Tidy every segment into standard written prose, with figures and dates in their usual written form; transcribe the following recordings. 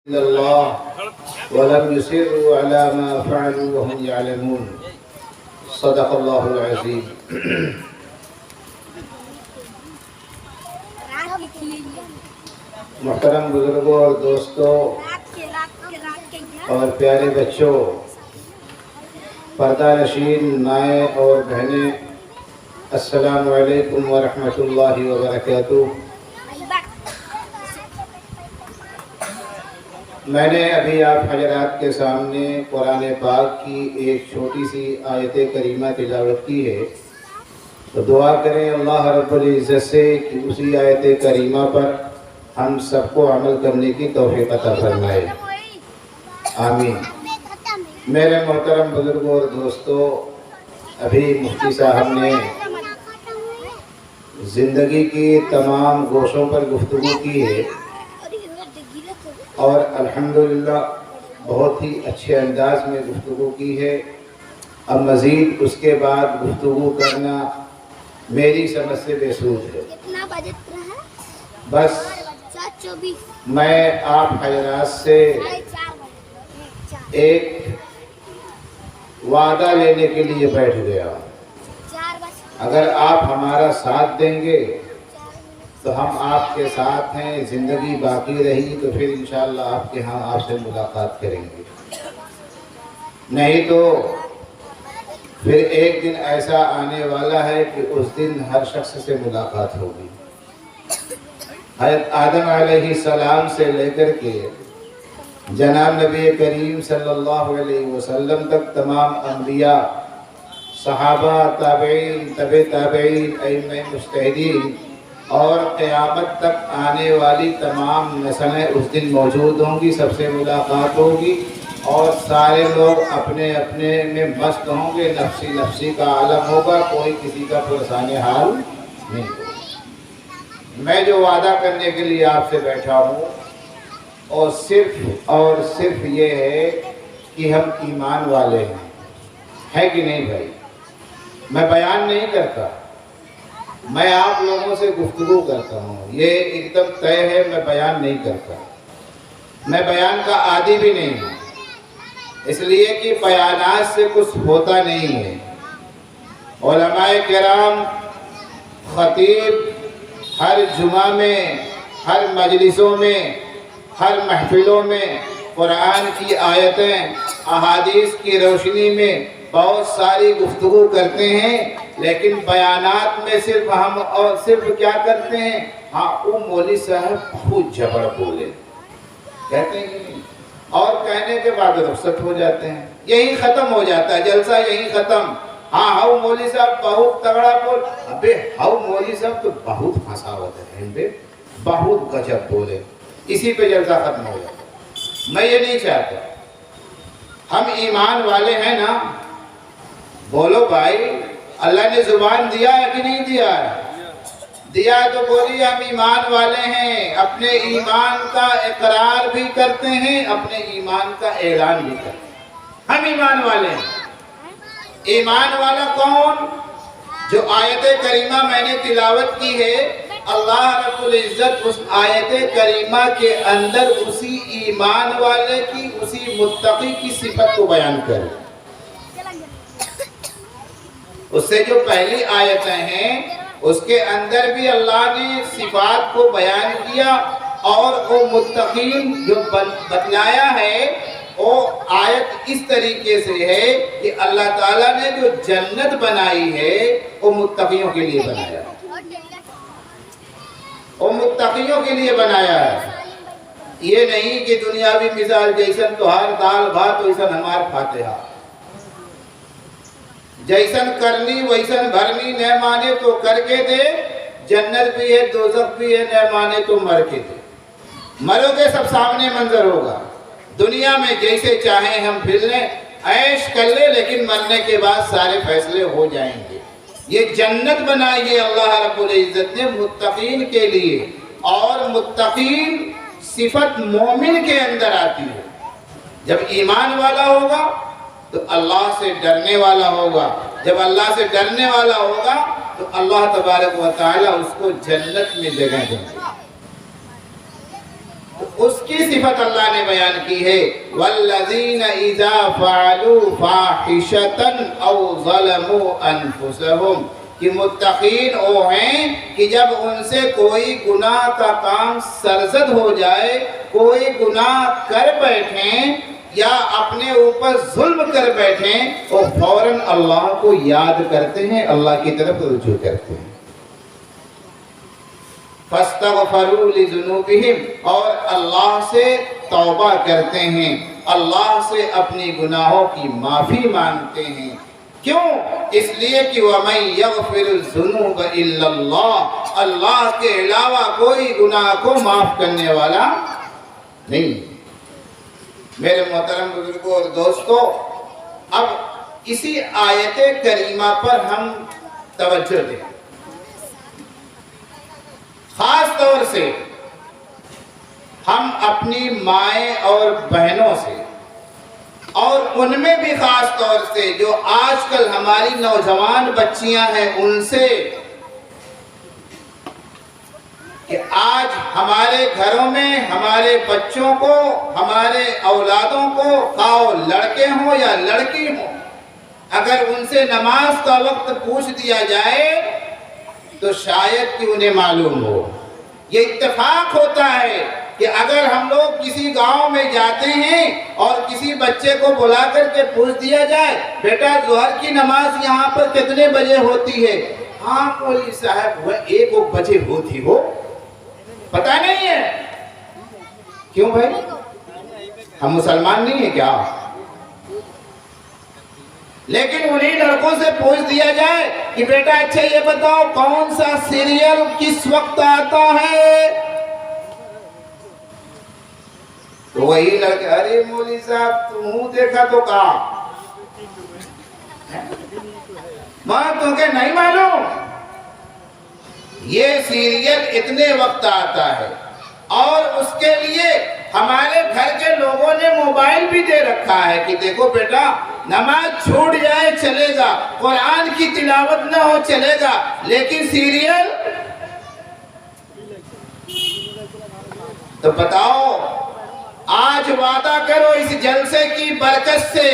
الله ولم يصروا على ما فعلوا وهم يعلمون صدق الله العظيم. محترم بزرگوں اور دوستوں اور پیارے بچوں، پردہ نشین مائیں اور بہنیں، السلام علیکم ورحمۃ اللہ وبرکاتہ۔ میں نے ابھی آپ حضرات کے سامنے قرآن پاک کی ایک چھوٹی سی آیت کریمہ تلاوت کی ہے، تو دعا کریں اللہ رب العزت سے کہ اسی آیت کریمہ پر ہم سب کو عمل کرنے کی توفیق عطا فرمائے، آمین۔ میرے محترم بزرگوں اور دوستوں، ابھی مفتی صاحب نے زندگی کی تمام گوشوں پر گفتگو کی ہے اور الحمدللہ بہت ہی اچھے انداز میں گفتگو کی ہے۔ اب مزید اس کے بعد گفتگو کرنا میری سمجھ سے بے سود ہے۔ بس میں آپ حضرات سے ایک وعدہ لینے کے لیے بیٹھ گیا، اگر آپ ہمارا ساتھ دیں گے تو ہم آپ کے ساتھ ہیں، زندگی باقی رہی تو پھر انشاءاللہ آپ کے ہاں آپ سے ملاقات کریں گے، نہیں تو پھر ایک دن ایسا آنے والا ہے کہ اس دن ہر شخص سے ملاقات ہوگی۔ حضرت آدم علیہ السلام سے لے کر کے جناب نبی کریم صلی اللہ علیہ وسلم تک تمام انبیاء، صحابہ، تابعین، تبع تابعین، ائمہ مجتہدین اور قیامت تک آنے والی تمام نسلیں اس دن موجود ہوں گی، سب سے ملاقات ہوگی اور سارے لوگ اپنے اپنے میں مست ہوں گے، نفسی نفسی کا عالم ہوگا، کوئی کسی کا پرسان حال نہیں ہوگا۔ میں جو وعدہ کرنے کے لیے آپ سے بیٹھا ہوں اور صرف یہ ہے کہ ہم ایمان والے ہیں، ہے کہ نہیں بھائی؟ میں بیان نہیں کرتا، میں آپ لوگوں سے گفتگو کرتا ہوں، یہ ایک دم طے ہے، میں بیان نہیں کرتا، میں بیان کا عادی بھی نہیں ہوں، اس لیے کہ بیانات سے کچھ ہوتا نہیں ہے۔ علماء کرام، خطیب ہر جمعہ میں، ہر مجلسوں میں، ہر محفلوں میں قرآن کی آیتیں، احادیث کی روشنی میں بہت ساری گفتگو کرتے ہیں، لیکن بیانات میں صرف کیا کرتے ہیں؟ ہاں وہ مولوی صاحب بہت جبر بولے کہتے ہیں کہ نہیں، اور کہنے کے بعد رخصت ہو جاتے ہیں، یہی ختم ہو جاتا ہے جلسہ، یہی ختم۔ ہاں مولوی صاحب بہت تگڑا بول، ابے مولوی صاحب تو بہت فساوت ہے، بہت گجب بولے، اسی پہ جلسہ ختم ہو جاتا ہے۔ میں یہ نہیں چاہتا، ہم ایمان والے ہیں نا، بولو بھائی، اللہ نے زبان دیا ہے کہ نہیں دیا ہے؟ دیا ہے تو بولیے ہم ایمان والے ہیں، اپنے ایمان کا اقرار بھی کرتے ہیں، اپنے ایمان کا اعلان بھی کرتے ہیں، ہم ایمان والے ہیں۔ ایمان والا کون؟ جو آیت کریمہ میں نے تلاوت کی ہے، اللہ رب العزت اس آیت کریمہ کے اندر اسی ایمان والے کی، اسی متقی کی صفت کو بیان کرے۔ اس سے جو پہلی آیتیں ہیں اس کے اندر بھی اللہ نے صفات کو بیان کیا، اور وہ متقین جو بتلایا ہے، وہ آیت اس طریقے سے ہے کہ اللہ تعالیٰ نے جو جنت بنائی ہے وہ متقیوں کے لیے بنایا ہے، وہ متقیوں کے لیے بنایا ہے۔ یہ نہیں کہ دنیاوی مثال جیسن تو ہر دال بھات ویسن ہمار فاتحہ، جیسن کرنی ویسن بھرنی، نہ مانے تو کر کے دے، جنت بھی ہے دوزخ بھی ہے، نہ مانے تو مر کے دے۔ مرو گے سب سامنے منظر ہوگا، دنیا میں جیسے چاہیں ہم پھر لیں، عیش کر لیں، لیکن مرنے کے بعد سارے فیصلے ہو جائیں گے۔ یہ جنت بنائی ہے اللہ رب العزت نے متقین کے لیے، اور متقین صفت مومن کے اندر آتی ہے۔ جب ایمان والا ہوگا تو اللہ سے ڈرنے والا ہوگا، جب اللہ سے ڈرنے والا ہوگا تو اللہ تبارک و تعالی اس کو جنت میں جگہ دیں گے۔ اس کی صفت اللہ نے بیان کی ہے والذین اذا فعلوا فاحشۃ او ظلموا انفسهم کہ متقین وہ ہیں کہ جب ان سے کوئی گناہ کا کام سرزد ہو جائے، کوئی گناہ کر بیٹھیں یا اپنے اوپر ظلم کر بیٹھیں، وہ فوراً اللہ کو یاد کرتے ہیں، اللہ کی طرف رجوع کرتے ہیں۔ فاستغفروا لذنوبہم اور اللہ سے توبہ کرتے ہیں، اللہ سے اپنی گناہوں کی معافی مانگتے ہیں۔ کیوں؟ اس لیے کہ وَمَن يَغْفِرُ الذُّنُوبَ إِلَّا اللَّهُ، اللہ کے علاوہ کوئی گناہ کو معاف کرنے والا نہیں۔ میرے محترم بزرگوں اور دوستو، اب اسی آیت کریمہ پر ہم توجہ دیں، خاص طور سے ہم اپنی مائیں اور بہنوں سے، اور ان میں بھی خاص طور سے جو آج کل ہماری نوجوان بچیاں ہیں ان سے، کہ آج ہمارے گھروں میں ہمارے بچوں کو، ہمارے اولادوں کو، خواہ لڑکے ہوں یا لڑکی ہوں، اگر ان سے نماز کا وقت پوچھ دیا جائے تو شاید کہ انہیں معلوم ہو۔ یہ اتفاق ہوتا ہے کہ اگر ہم لوگ کسی گاؤں میں جاتے ہیں اور کسی بچے کو بلا کر کے پوچھ دیا جائے بیٹا ظہر کی نماز یہاں پر کتنے بجے ہوتی ہے؟ ہاں مولوی صاحب وہ 1 بجے ہوتی ہو، پتہ نہیں ہے۔ کیوں بھائی؟ ہم مسلمان نہیں ہیں کیا؟ لیکن انہیں لڑکوں سے پوچھ دیا جائے کہ بیٹا اچھا یہ بتاؤ کون سا سیریل کس وقت آتا ہے، تو وہی لڑکے ارے مولوی صاحب تم دیکھا تو کہا ماں تمہیں نہیں معلوم یہ سیریل اتنے وقت آتا ہے، اور اس کے لیے ہمارے گھر کے لوگوں نے موبائل بھی دے رکھا ہے کہ دیکھو بیٹا نماز چھوٹ جائے چلے گا، قرآن کی تلاوت نہ ہو چلے گا، لیکن سیریل تو بتاؤ آج وعدہ کرو اس جلسے کی برکت سے،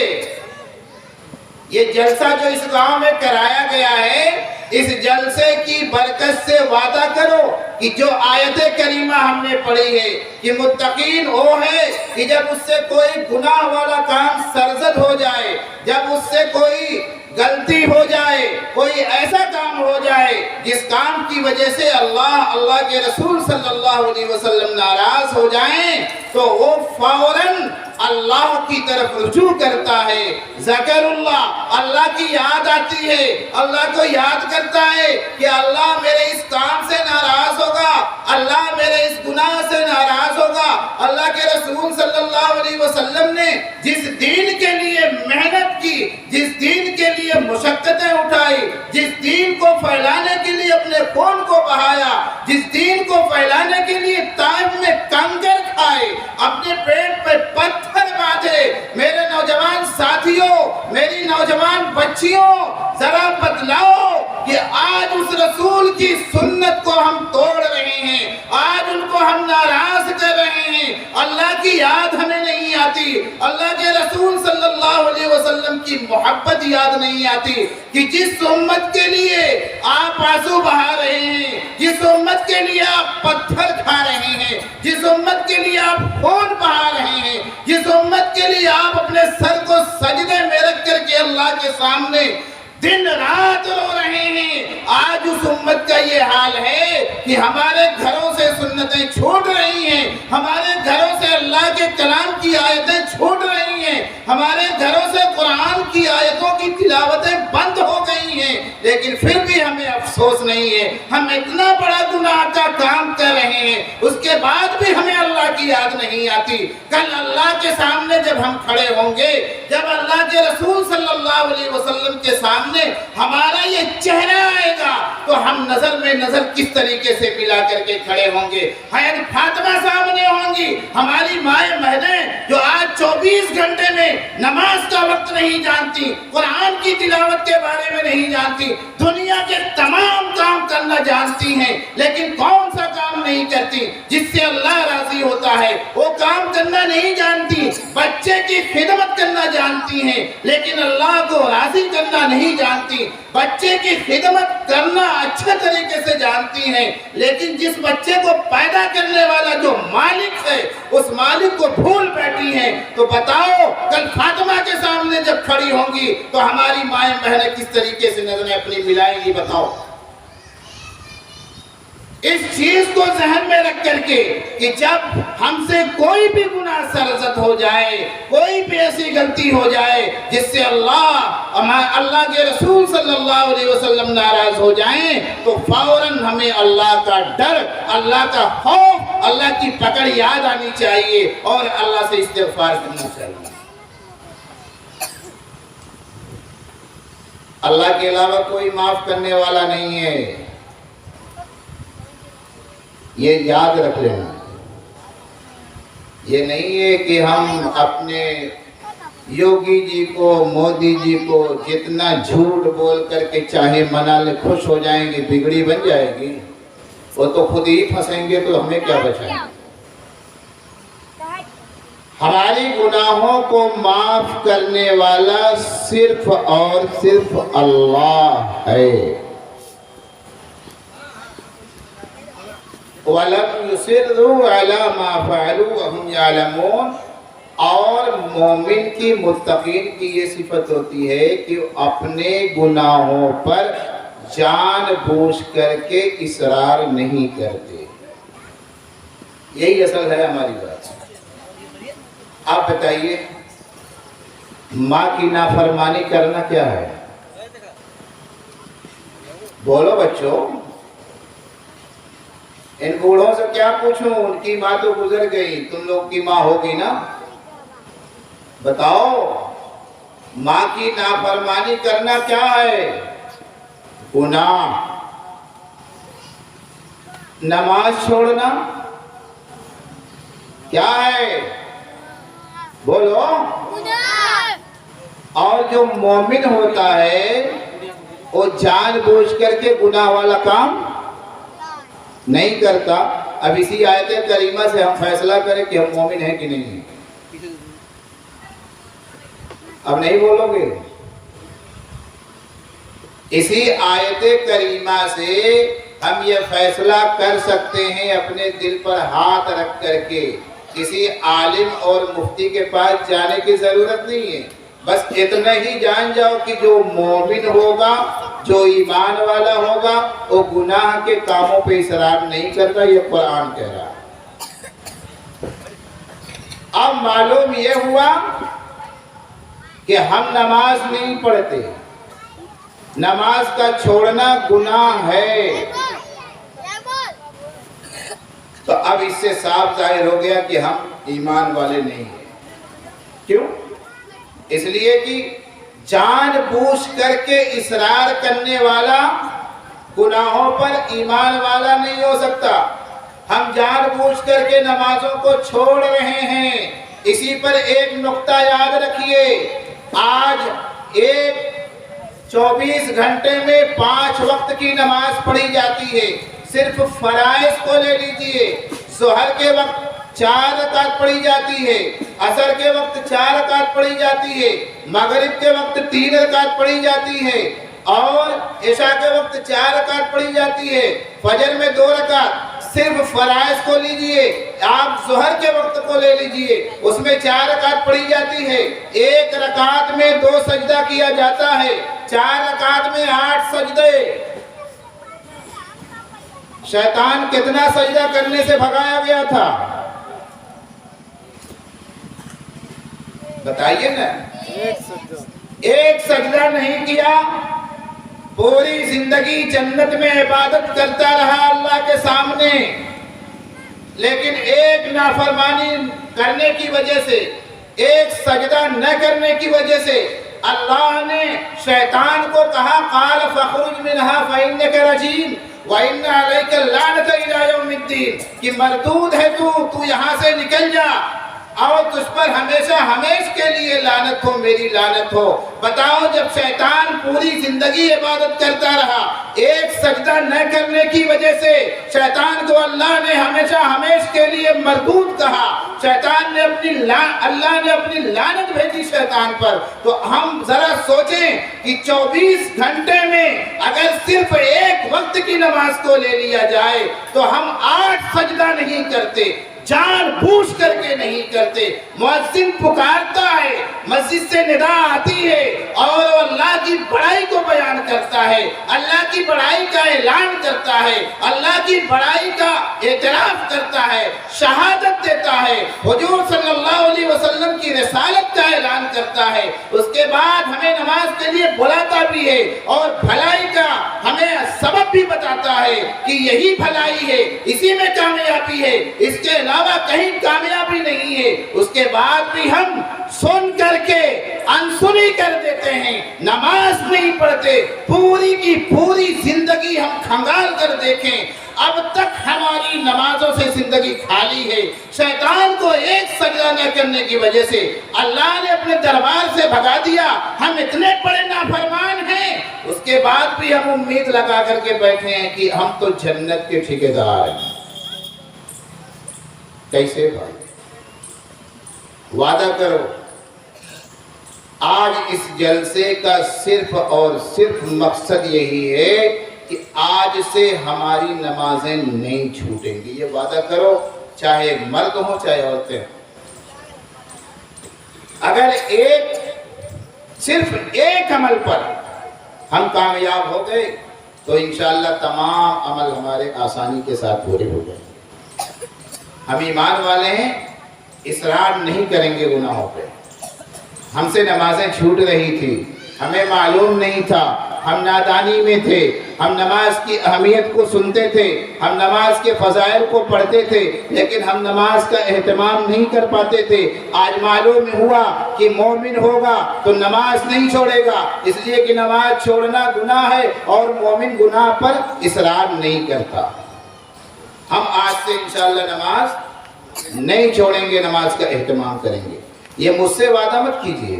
یہ جلسہ جو اس گاؤں میں کرایا گیا ہے اس جلسے کی برکت سے وعدہ کرو کہ جو آیت کریمہ ہم نے پڑھی ہے کہ متقین وہ ہے کہ جب اس سے کوئی گناہ والا کام سرزد ہو جائے، جب اس سے کوئی غلطی ہو جائے، کوئی ایسا کام ہو جائے جس کام کی وجہ سے اللہ کے رسول صلی اللہ علیہ وسلم ناراض ہو جائیں، تو وہ فوراً اللہ کی طرف رجوع کرتا ہے، ذکر اللہ کی یاد آتی ہے، اللہ کو یاد کرتا ہے کہ اللہ میرے اس کام سے ناراض ہوگا، اللہ میرے اس گناہ سے ناراض ہوگا۔ اللہ کے رسول صلی اللہ علیہ وسلم نے جس دین کے لیے محنت کی، جس دین کے لیے مشقتیں اٹھائی، جس دین کو پھیلانے کے لیے اپنے خون کو بہایا، جس دین کو پھیلانے کے لیے طائف میں کنکر کھائے، اپنے پیٹ پہ پتھر باندھے، میرے نوجوان ساتھیوں، میری نوجوان بچیوں ذرا بتلاؤ کہ آج اس رسول کی سنت کو ہم توڑ رہے ہیں، آج ان کو ہم ناراض کر رہے ہیں، اللہ کی یاد ہمیں نہیں آتی، اللہ کے رسول صلی اللہ علیہ وسلم کی محبت یاد نہیں آتی کہ جس امت کے لیے آپ آنسو بہا رہے ہیں، جس امت کے لیے آپ پتھر کھا رہے ہیں، جس امت کے لیے آپ خون بہا رہے ہیں، جس امت کے لیے آپ اپنے سر کو سجدے میں رکھ کر کے اللہ کے سامنے دن رات رو رہے ہیں، آج اس امت کا یہ حال ہے کہ ہمارے گھروں سے سنتیں چھوٹ رہی ہیں، ہمارے گھروں سے اللہ کے کلام کی آیتیں چھوٹ رہی ہیں، ہمارے گھروں سے قرآن کی آیتوں کی تلاوتیں بند ہو گئی ہیں، لیکن پھر بھی ہمیں افسوس نہیں ہے، ہم اتنا بڑا گناہ کا کام کر رہے ہیں، اس کے بعد بھی ہمیں اللہ کی یاد نہیں آتی۔ کل اللہ کے سامنے جب ہم کھڑے ہوں گے، جب اللہ کے رسول صلی اللہ علیہ وسلم کے سامنے ہمارا یہ چہرہ آئے گا تو ہم نظر میں نظر کس طریقے سے ملا کر کے کھڑے ہوں گے۔ حضرت فاطمہ سامنے ہوں گی، ہماری مائیں بہنیں جو آج 24 24 گھنٹے میں نماز کا وقت نہیں جانتی، قرآن کی تلاوت کے بارے میں نہیں جانتی، دنیا کے تمام کام کرنا جانتی ہیں، لیکن کون سا کام نہیں کرتی جس سے اللہ راضی ہوتا ہے؟ وہ کام کرنا نہیں جانتی۔ بچے کی خدمت کرنا جانتی ہیں لیکن اللہ کو راضی کرنا نہیں جانتی۔ بچے کی خدمت کرنا اچھا طریقے سے جانتی ہیں، لیکن جس بچے کو پیدا کرنے والا جو مالک ہے اس مالک کو بھول بیٹھی ہیں۔ تو بتاؤ کل فاطمہ کے سامنے جب کھڑی ہوں گی تو ہماری مائیں بہنیں کس طریقے سے نظریں اپنی ملائیں گی؟ بتاؤ۔ اس چیز کو ذہن میں رکھ کر کے کہ جب ہم سے کوئی بھی گناہ سرزد ہو جائے، کوئی بھی ایسی غلطی ہو جائے جس سے اللہ کے رسول صلی اللہ علیہ وسلم ناراض ہو جائیں، تو فوراً ہمیں اللہ کا ڈر، اللہ کا خوف، اللہ کی پکڑ یاد آنی چاہیے اور اللہ سے استغفار کرنا چاہیے۔ اللہ کے علاوہ کوئی معاف کرنے والا نہیں ہے، یہ یاد رکھ لینا۔ یہ نہیں ہے کہ ہم اپنے یوگی جی کو، مودی جی کو جتنا جھوٹ بول کر کے چاہے منا لے، خوش ہو جائیں گے، بگڑی بن جائے گی، وہ تو خود ہی پھنسیں گے، تو ہمیں کیا بچائیں گے؟ ہماری گناہوں کو معاف کرنے والا صرف اور صرف اللہ ہے۔ وَلَمْ يُصِرُّوا عَلَى مَا فَعَلُوا وَهُمْ يَعْلَمُونَ۔ اور مومن کی، متقین کی یہ صفت ہوتی ہے کہ اپنے گناہوں پر جان بوجھ کر کے اصرار نہیں کرتے۔ یہی اصل ہے ہماری بات۔ آپ بتائیے ماں کی نافرمانی کرنا کیا ہے؟ بولو بچوں، ان بوڑھوں سے کیا پوچھوں، ان کی ماں تو گزر گئی، تم لوگ کی ماں ہوگی نا؟ بتاؤ ماں کی نافرمانی کرنا کیا ہے؟ گناہ۔ نماز چھوڑنا کیا ہے؟ بولو۔ اور جو مومن ہوتا ہے وہ جان بوجھ کر کے گناہ والا کام نہیں کرتا۔ اب اسی آیت کریمہ سے ہم فیصلہ کریں کہ ہم مومن ہیں کہ نہیں ہیں۔ اب نہیں بولو گے؟ اسی آیت کریمہ سے ہم یہ فیصلہ کر سکتے ہیں اپنے دل پر ہاتھ رکھ کر کے۔ کسی عالم اور مفتی کے پاس جانے کی ضرورت نہیں ہے، بس اتنا ہی جان جاؤ کہ جو مومن ہوگا، جو ایمان والا ہوگا، وہ گناہ کے کاموں پہ اصرار نہیں کرتا، یہ قرآن کہہ رہا ہے۔ اب معلوم یہ ہوا کہ ہم نماز نہیں پڑھتے، نماز کا چھوڑنا گناہ ہے، تو اب اس سے صاف ظاہر ہو گیا کہ ہم ایمان والے نہیں ہیں۔ کیوں؟ اس لیے کہ جان بوجھ کر کے اصرار کرنے والا گناہوں پر ایمان والا نہیں ہو سکتا۔ ہم جان بوجھ کر کے نمازوں کو چھوڑ رہے ہیں۔ اسی پر ایک نقطہ یاد رکھیے، آج 24 گھنٹے میں 5 وقت کی نماز پڑھی جاتی ہے۔ صرف فرائض کو لے لیجئے، ظہر کے وقت 4 رکعت پڑھی جاتی ہے، عصر کے وقت 4 رکعت پڑھی جاتی ہے، مغرب کے وقت 3 رکعت پڑھی جاتی ہے، اور عشاء کے وقت 4 رکعت پڑھی جاتی ہے، فجر میں 2 رکعت۔ صرف فرائض کو لیجئے، آپ ظہر کے وقت کو لے لیجئے، اس میں 4 رکعت پڑھی جاتی ہے، 1 رکعت میں 2 سجدہ کیا جاتا ہے، 4 رکعت میں 8 سجدے۔ شیطان کتنا سجدہ کرنے سے بھگایا گیا تھا؟ بتائیے نا۔ ایک سجدہ نہیں کیا، پوری زندگی جنت میں عبادت کرتا رہا اللہ کے سامنے، لیکن ایک نافرمانی کرنے کی وجہ سے، ایک سجدہ نہ کرنے کی وجہ سے اللہ نے شیطان کو کہا قال فخرج منها فإنك رجيم وإن عليك اللعنة إلى يوم الدين، کہ مردود ہے تو یہاں سے نکل جا، اور تجھ پر ہمیشہ ہمیش کے لیے لعنت ہو، میری لعنت ہو۔ بتاؤ جب شیطان پوری زندگی عبادت کرتا رہا، ایک سجدہ نہ کرنے کی وجہ سے شیطان کو اللہ نے ہمیشہ ہمیش کے لیے مردود کہا، شیطان نے اللہ نے اپنی لعنت بھیجی شیطان پر، تو ہم ذرا سوچیں کہ 24 گھنٹے میں اگر صرف ایک وقت کی نماز کو لے لیا جائے تو ہم 8 سجدہ نہیں کرتے، جان بوجھ کر کے نہیں کرتے۔ مؤذن پکارتا ہے، مسجد سے ندا آتی ہے اور وہ اللہ کی بڑائی کو بیان کرتا ہے، اللہ کی بڑائی کا اعلان کرتا ہے، اللہ کی بڑائی کا اعتراف کرتا ہے، شہادت دیتا ہے، حضور صلی اللہ علیہ وسلم کی رسالت کا اعلان کرتا ہے، اس کے بعد ہمیں نماز کے لیے بلاتا بھی ہے اور بھلائی کا ہمیں سبب بھی بتاتا ہے کہ یہی بھلائی ہے، اسی میں کامیابی ہے، اس کے علاوہ کہیں کامیابی نہیں ہے۔ اس کے بعد بھی ہم سن کر کے انسنی کر دیتے ہیں، نماز نہیں پڑھتے، پوری کی پوری زندگی ہم کھنگال کر دیکھیں، اب تک ہماری نمازوں سے زندگی خالی ہے۔ شیطان کو ایک سجدہ نہ کرنے کی وجہ سے اللہ نے اپنے دربار سے بھگا دیا۔ ہم اتنے بڑے نافرمان ہیں، اس کے بعد بھی ہم امید لگا کر کے بیٹھے ہیں کہ ہم تو جنت کے ٹھیکیدار ہیں۔ کیسے بھائی؟ وعدہ کرو، آج اس جلسے کا صرف اور صرف مقصد یہی ہے کہ آج سے ہماری نمازیں نہیں چھوٹیں گی۔ یہ وعدہ کرو، چاہے مرد ہوں چاہے عورتیں ہوں۔ اگر صرف ایک عمل پر ہم کامیاب ہو گئے تو انشاءاللہ تمام عمل ہمارے آسانی کے ساتھ پورے ہو جائیں گے۔ ہم ایمان والے ہیں، اصرار نہیں کریں گے گناہوں پہ۔ ہم سے نمازیں چھوٹ رہی تھی، ہمیں معلوم نہیں تھا، ہم نادانی میں تھے، ہم نماز کی اہمیت کو سنتے تھے، ہم نماز کے فضائل کو پڑھتے تھے، لیکن ہم نماز کا اہتمام نہیں کر پاتے تھے۔ آج معلوم ہوا کہ مومن ہوگا تو نماز نہیں چھوڑے گا، اس لیے کہ نماز چھوڑنا گناہ ہے اور مومن گناہ پر اصرار نہیں کرتا۔ ہم آج سے انشاءاللہ نماز نہیں چھوڑیں گے، نماز کا اہتمام کریں گے۔ یہ مجھ سے وعدہ مت کیجئے،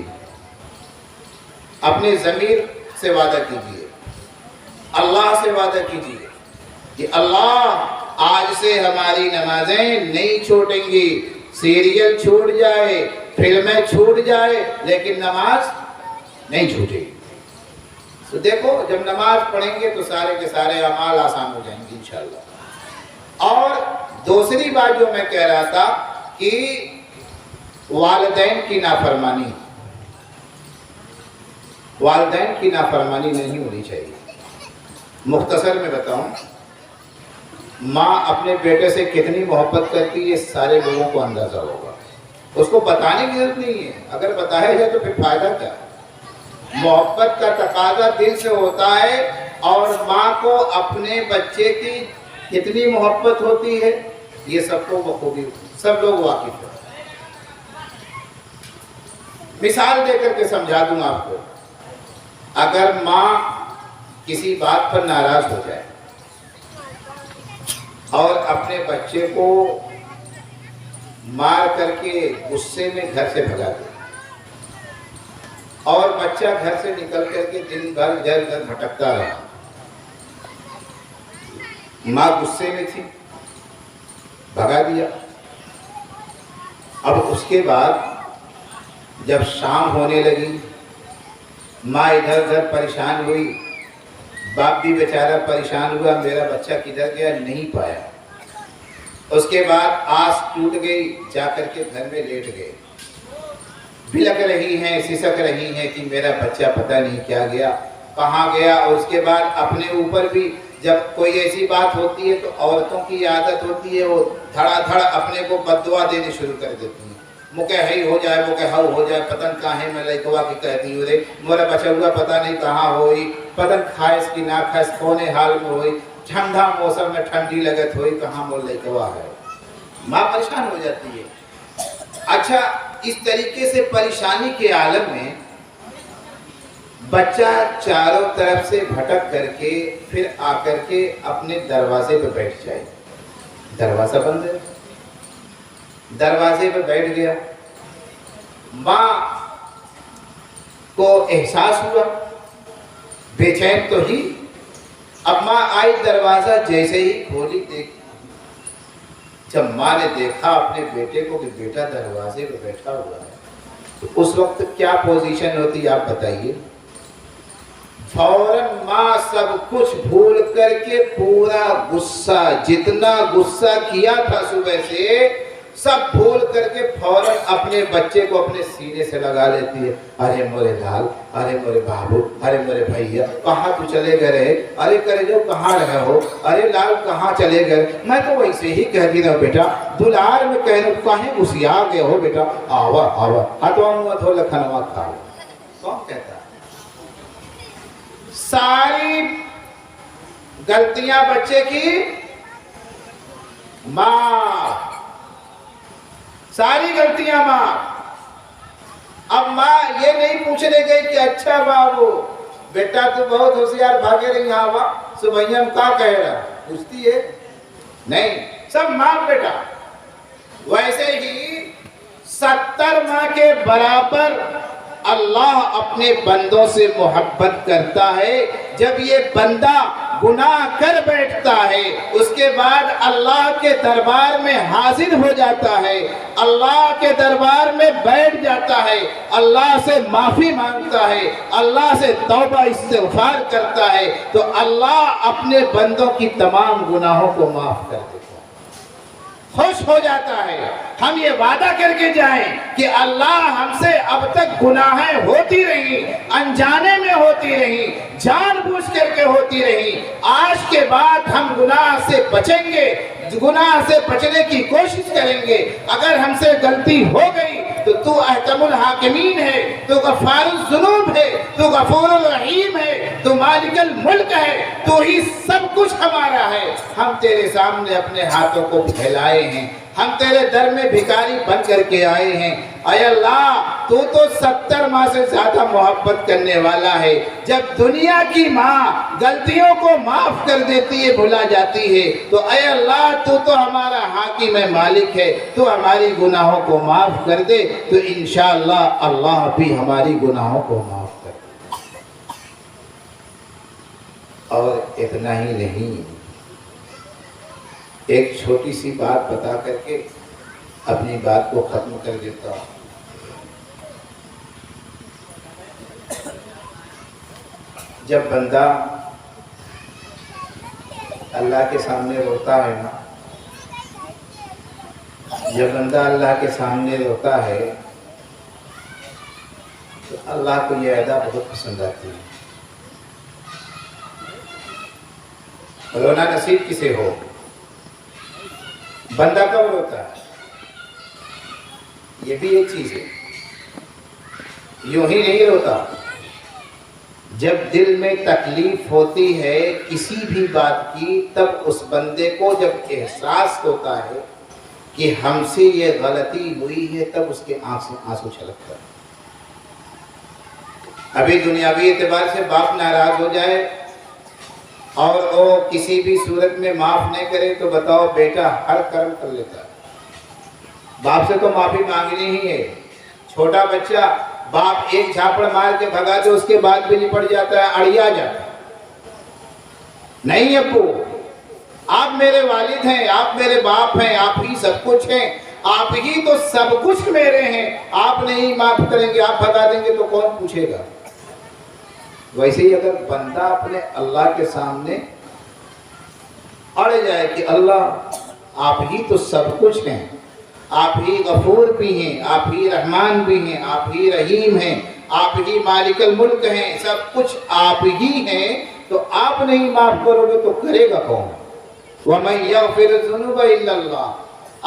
اپنے ضمیر سے وعدہ کیجئے، اللہ سے وعدہ کیجئے کہ اللہ آج سے ہماری نمازیں نہیں چھوٹیں گی۔ سیریل چھوٹ جائے، فلمیں چھوٹ جائے، لیکن نماز نہیں چھوٹے گی۔ تو دیکھو، جب نماز پڑھیں گے تو سارے کے سارے اعمال آسان ہو جائیں گے انشاءاللہ۔ اور دوسری بات جو میں کہہ رہا تھا کہ والدین کی نافرمانی، والدین کی نافرمانی نہیں ہونی چاہیے۔ مختصر میں بتاؤں، ماں اپنے بیٹے سے کتنی محبت کرتی ہے، یہ سارے لوگوں کو اندازہ ہوگا، اس کو بتانے کی ضرورت نہیں ہے۔ اگر بتایا جائے تو پھر فائدہ کیا؟ محبت کا تقاضا دل سے ہوتا ہے، اور ماں کو اپنے بچے کی کتنی محبت ہوتی ہے یہ سب کو بخوبی سب لوگ واقف ہیں۔ مثال دے کر کے سمجھا دوں آپ کو، اگر ماں کسی بات پر ناراض ہو جائے اور اپنے بچے کو مار کر کے غصے میں گھر سے بھگا دے، اور بچہ گھر سے نکل کر کے دن بھر ادھر ادھر بھٹکتا رہا، ماں غصے میں تھی، بھگا دیا۔ اب اس کے بعد جب شام ہونے لگی، ماں ادھر ادھر پریشان ہوئی، باپ بھی بیچارہ پریشان ہوا، میرا بچہ کدھر گیا، نہیں پایا۔ اس کے بعد آس ٹوٹ گئی، جا کر کے گھر میں لیٹ گئے، بلک رہی ہیں، سسک رہی ہیں کہ میرا بچہ پتہ نہیں کیا گیا، کہاں گیا۔ اور اس کے بعد اپنے اوپر بھی جب کوئی ایسی بات ہوتی ہے تو عورتوں کی عادت ہوتی ہے وہ دھڑا دھڑ اپنے کو بد دعا دینے شروع کر دیتی ہیں۔ مکہ ہی ہو جائے، مکہ ہو ہو جائے، پتن کہاں میں لائکوا کی کہتی ہو رے، میرا بچہ ہوا پتہ نہیں کہاں ہوئی، پتن کھائس کی نہ کھائس، کونے حال میں ہوئی، ٹھنڈا موسم میں ٹھنڈی لگت ہوئی، کہاں مول لائکوا ہے۔ ماں پریشان ہو جاتی ہے۔ اچھا، اس طریقے سے پریشانی کے عالم میں بچہ چاروں طرف سے بھٹک کر کے پھر آ کر کے اپنے دروازے پہ بیٹھ جائے، دروازہ بند ہے، دروازے پہ بیٹھ گیا. ماں کو احساس ہوا، بے چین تو ہی. اب ماں آئی، دروازہ جیسے ہی کھولی، جب ماں نے دیکھا اپنے بیٹے کو کہ بیٹا دروازے پہ بیٹھا ہوا ہے، تو اس وقت کیا پوزیشن ہوتی آپ بتائیے؟ فوراً ماں سب کچھ بھول کر کے پورا غصہ، جتنا غصہ کیا تھا صبح سے، سب بھول کر کے فوراً اپنے بچے کو اپنے سینے سے لگا لیتی ہے. ارے میرے لال، ارے میرے بابو، ارے میرے بھیا، کہاں تو چلے گئے رہے؟ ارے کرے جو کہاں رہے ہو؟ ارے لال کہاں چلے گئے؟ میں تو ویسے ہی کہتی رہا بیٹا، دلار میں کہنے کہیں گھسیا گئے ہو بیٹا، آوا آوا ہٹوا منہ دھو لکھنوا کھاؤ. کون کہتا ہے؟ ساری غلطیاں بچے کی ماں، ساری غلطیاں ماں. اب ماں یہ نہیں پوچھنے گئی کہ اچھا بابو بیٹا تو بہت ہوشیار بھاگے رہی یہاں ہوا صبحیم کا کہہ رہا، پوچھتی ہے نہیں، سب ماں بیٹا. ویسے ہی 70 ماں کے برابر اللہ اپنے بندوں سے محبت کرتا ہے. جب یہ بندہ گناہ کر بیٹھتا ہے، اس کے بعد اللہ کے دربار میں حاضر ہو جاتا ہے، اللہ کے دربار میں بیٹھ جاتا ہے، اللہ سے معافی مانگتا ہے، اللہ سے توبہ استغفار کرتا ہے، تو اللہ اپنے بندوں کی تمام گناہوں کو معاف کر دیتا ہے، خوش ہو جاتا ہے. ہم یہ وعدہ کر کے جائیں کہ اللہ ہم سے اب تک گناہیں ہوتی رہی، انجانے میں ہوتی رہی، جان بوجھ کر کے ہوتی رہی، آج کے بعد ہم گناہ سے بچیں گے، گناہ سے بچنے کی کوشش کریں گے. اگر ہم سے غلطی ہو گئی تو احکم الحاکمین ہے، تو غفار الذنوب ہے، تو غفور الرحیم ہے، تو مالک الملک ہے، تو ہی سب کچھ ہمارا ہے. ہم تیرے سامنے اپنے ہاتھوں کو پھیلائے ہیں، ہم تیرے در میں بھکاری بن کر کے آئے ہیں. اے اللہ تو 70 ماں سے زیادہ محبت کرنے والا ہے. جب دنیا کی ماں غلطیوں کو معاف کر دیتی ہے، بھلا جاتی ہے، تو اے اللہ تو ہمارا حاکم ہے، مالک ہے، تو ہماری گناہوں کو معاف کر دے، تو انشاءاللہ اللہ بھی ہماری گناہوں کو معاف کر دے. اور اتنا ہی نہیں، ایک چھوٹی سی بات بتا کر کے اپنی بات کو ختم کر دیتا ہوں. جب بندہ اللہ کے سامنے روتا ہے نا، جب بندہ اللہ کے سامنے روتا ہے تو اللہ کو یہ ادا بہت پسند آتی ہے. رونا نصیب کسے ہو، بندہ کب روتا ہے؟ یہ بھی ایک چیز ہے، یوں ہی نہیں روتا. جب دل میں تکلیف ہوتی ہے کسی بھی بات کی، تب اس بندے کو جب احساس ہوتا ہے کہ ہم سے یہ غلطی ہوئی ہے، تب اس کے آنسو چھلکتا ہے. ابھی دنیاوی اعتبار سے باپ ناراض ہو جائے اور وہ کسی بھی صورت میں معاف نہیں کرے تو بتاؤ بیٹا ہر کرم کر لیتا ہے. باپ سے تو معافی مانگنی ہی ہے. چھوٹا بچہ باپ ایک جھاپڑ مار کے بھگا دے، اس کے بعد بھی نپٹ جاتا ہے، اڑیا جاتا ہے. نہیں ابو، آپ میرے والد ہیں، آپ میرے باپ ہیں، آپ ہی سب کچھ ہیں، آپ ہی تو سب کچھ میرے ہیں. آپ نہیں معاف کریں گے، آپ بتا دیں گے تو کون پوچھے گا. ویسے ہی اگر بندہ اپنے اللہ کے سامنے اڑ جائے کہ اللہ آپ ہی تو سب کچھ ہیں، آپ ہی غفور بھی ہیں، آپ ہی رحمان بھی ہیں، آپ ہی رحیم ہیں، آپ ہی مالک الملک ہیں، سب کچھ آپ ہی ہیں، تو آپ نہیں معاف کرو گے تو کرے گا کون؟ وَمَن يَغْفِرُ الذُّنُوبَ إِلَّا اللَّهُ.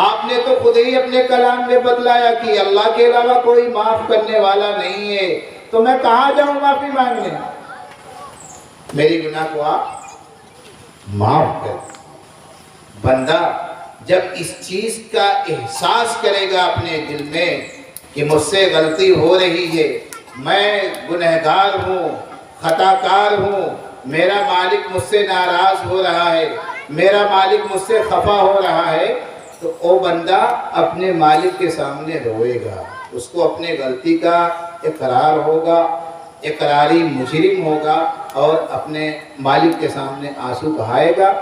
آپ نے تو خود ہی اپنے کلام میں بتلایا کہ اللہ کے علاوہ کوئی معاف کرنے والا نہیں ہے، تو میں کہاں جاؤں معافی مانگنے؟ میری گناہ کو آپ معاف کر. بندہ جب اس چیز کا احساس کرے گا اپنے دل میں کہ مجھ سے غلطی ہو رہی ہے، میں گنہگار ہوں، خطا کار ہوں، میرا مالک مجھ سے ناراض ہو رہا ہے، میرا مالک مجھ سے خفا ہو رہا ہے، تو وہ بندہ اپنے مالک کے سامنے روئے گا، اس کو اپنے غلطی کا اقرار ہوگا، اقراری مجرم ہوگا اور اپنے مالک کے سامنے آنسو بہائے گا۔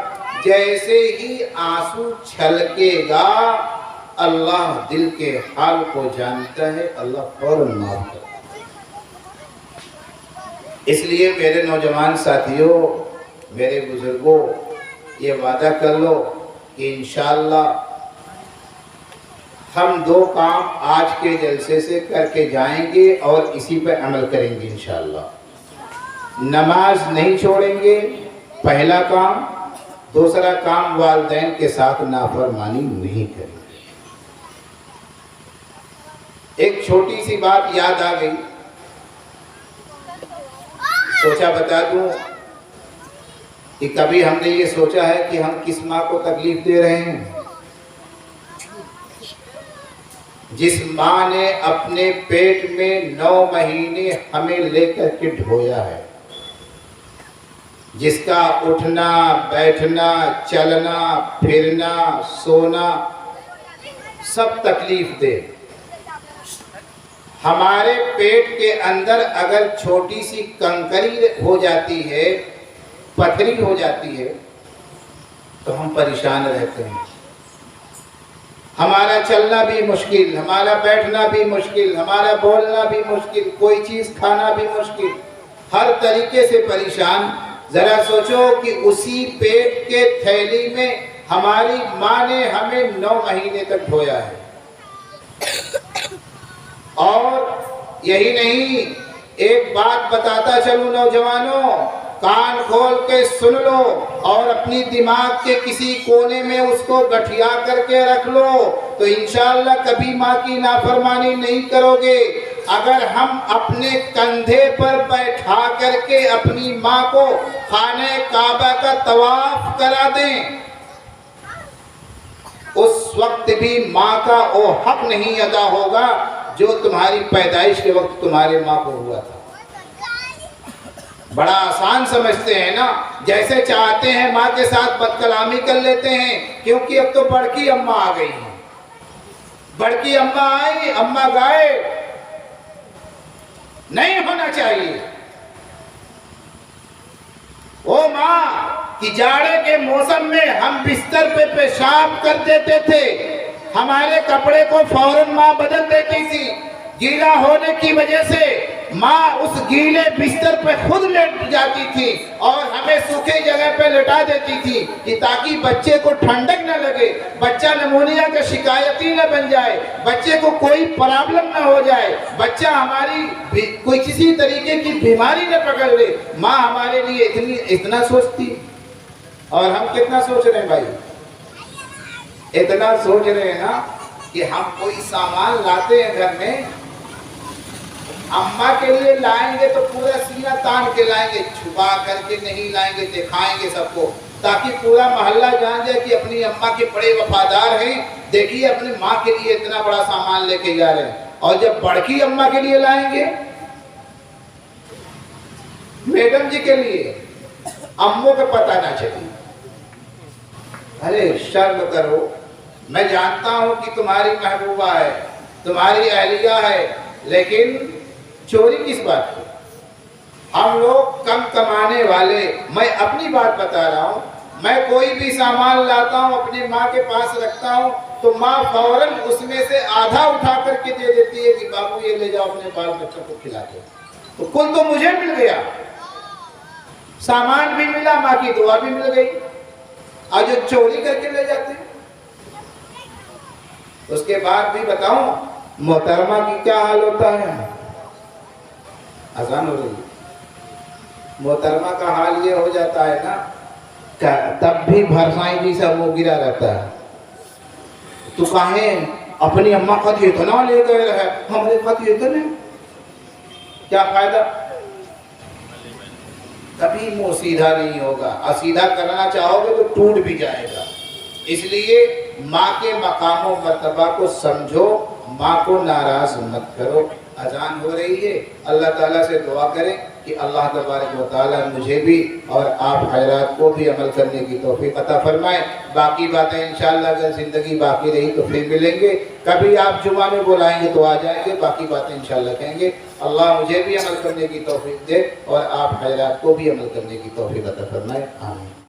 جیسے ہی آنسو چھلکے گا، اللہ دل کے حال کو جانتا ہے، اللہ فوراً معاف کرتا ہے۔ اس لیے میرے نوجوان ساتھیوں، میرے بزرگوں، یہ وعدہ کر لو کہ انشاءاللہ ہم 2 کام آج کے جلسے سے کر کے جائیں گے اور اسی پر عمل کریں گے انشاءاللہ۔ نماز نہیں چھوڑیں گے، پہلا کام۔ دوسرا کام، والدین کے ساتھ نافرمانی نہیں کریں گے۔ ایک چھوٹی سی بات یاد آ گئی، سوچا بتا دوں کہ کبھی ہم نے یہ سوچا ہے کہ ہم کس ماں کو تکلیف دے رہے ہیں؟ جس ماں نے اپنے پیٹ میں 9 مہینے ہمیں لے کر کے ڈھویا ہے، جس کا اٹھنا بیٹھنا چلنا پھرنا سونا سب تکلیف دے، ہمارے پیٹ کے اندر اگر چھوٹی سی کنکری ہو جاتی ہے، پتھری ہو جاتی ہے تو ہم پریشان رہتے ہیں۔ ہمارا چلنا بھی مشکل، ہمارا بیٹھنا بھی مشکل، ہمارا بولنا بھی مشکل، کوئی چیز کھانا بھی مشکل، ہر طریقے سے پریشان۔ ذرا سوچو کہ اسی پیٹ کے تھیلی میں ہماری ماں نے ہمیں 9 مہینے تک ڈھویا ہے۔ اور یہی نہیں، ایک بات بتاتا چلوں نوجوانوں، کان کھول کے سن لو اور اپنی دماغ کے کسی کونے میں اس کو گٹھیا کر کے رکھ لو، تو انشاءاللہ کبھی ماں کی نافرمانی نہیں کرو گے۔ اگر ہم اپنے کندھے پر بیٹھا کر کے اپنی ماں کو خانہ کعبہ کا طواف کرا دیں، اس وقت بھی ماں کا وہ حق نہیں ادا ہوگا جو تمہاری پیدائش کے وقت تمہارے ماں کو ہوا تھا۔ بڑا آسان سمجھتے ہیں نا، جیسے چاہتے ہیں ماں کے ساتھ بد کلامی کر لیتے ہیں، کیونکہ اب تو بڑکی اماں آ گئی ہیں۔ بڑکی اماں آئی، اماں گائے، نہیں ہونا چاہیے۔ وہ ماں کہ جاڑے کے موسم میں ہم بستر پہ پیشاب کر دیتے تھے، ہمارے کپڑے کو فوراً ماں بدل دیتی تھی، گیلا ہونے کی وجہ سے ماں اس گیلے بستر پہ خود لیٹ جاتی تھی اور ہمیں سوکھے جگہ پہ لٹا دیتی تھی کہ تاکہ بچے کو ٹھنڈک نہ لگے، بچہ نمونیا کا شکایتی نہ بن جائے، بچے کو کوئی پرابلم نہ ہو جائے، بچہ ہماری کوئی کسی طریقے کی بیماری نہ پکڑ لے۔ ماں ہمارے لیے اتنا سوچتی، اور ہم کتنا سوچ رہے ہیں بھائی؟ اتنا سوچ رہے ہیں نا کہ ہم کوئی سامان لاتے ہیں گھر میں، اماں کے لیے لائیں گے تو پورا سینہ تان کے لائیں گے، چھپا کر کے نہیں لائیں گے، دکھائیں گے سب کو تاکہ پورا محلہ جان جائے کہ اپنی اماں کے بڑے وفادار ہیں، دیکھیے اپنی ماں کے لیے اتنا بڑا سامان لے کے جا رہے ہیں۔ اور جب بڑکی اماں کے لیے لائیں گے، میڈم جی کے لیے، اموں کو پتہ نہ چلے، ارے شرم کرو، میں جانتا ہوں کہ تمہاری محبوبہ ہے، تمہاری اہلیہ ہے، لیکن چوری کس بات کی؟ ہم لوگ کم کمانے والے، میں اپنی بات بتا رہا ہوں، میں کوئی بھی سامان لاتا ہوں اپنی ماں کے پاس رکھتا ہوں تو ماں فوراً اس میں سے آدھا اٹھا کر کے دے دیتی ہے کہ بابو یہ لے جاؤ اپنے بال بچوں کو کھلا دو، تو کل تو مجھے مل گیا، سامان بھی ملا، ماں کی دعا بھی مل گئی۔ اور جو چوری کر کے لے جاتے ہیں، اس کے بعد بھی بتاؤں محترمہ کی کیا حال ہوتا ہے؟ آسان ہو رہی ہے، محترمہ کا حال یہ ہو جاتا ہے نا کہ تب بھی بھرسائی جی سا وہ گرا رہتا ہے، تو کہیں اپنی اماں خط اتنا لے گئے ہے، ہمارے خط اتنے، کیا فائدہ؟ کبھی منہ سیدھا نہیں ہوگا، اور سیدھا کرنا چاہو گے تو ٹوٹ بھی جائے گا۔ اس لیے ماں کے مقام و مرتبہ کو سمجھو، ماں کو ناراض مت کرو۔ اذان ہو رہی ہے، اللہ تعالیٰ سے دعا کریں کہ کہ اللہ تبارک و تعالیٰ مجھے بھی اور آپ حضرات کو بھی عمل کرنے کی توفیق عطا فرمائے۔ باقی باتیں انشاءاللہ اگر زندگی باقی رہی تو پھر ملیں گے، کبھی آپ جمعہ میں بلائیں گے تو آ جائیں گے، باقی باتیں انشاءاللہ کہیں گے۔ اللہ مجھے بھی عمل کرنے کی توفیق دے اور آپ حضرات کو بھی عمل کرنے کی توفیق عطا فرمائے، آمین۔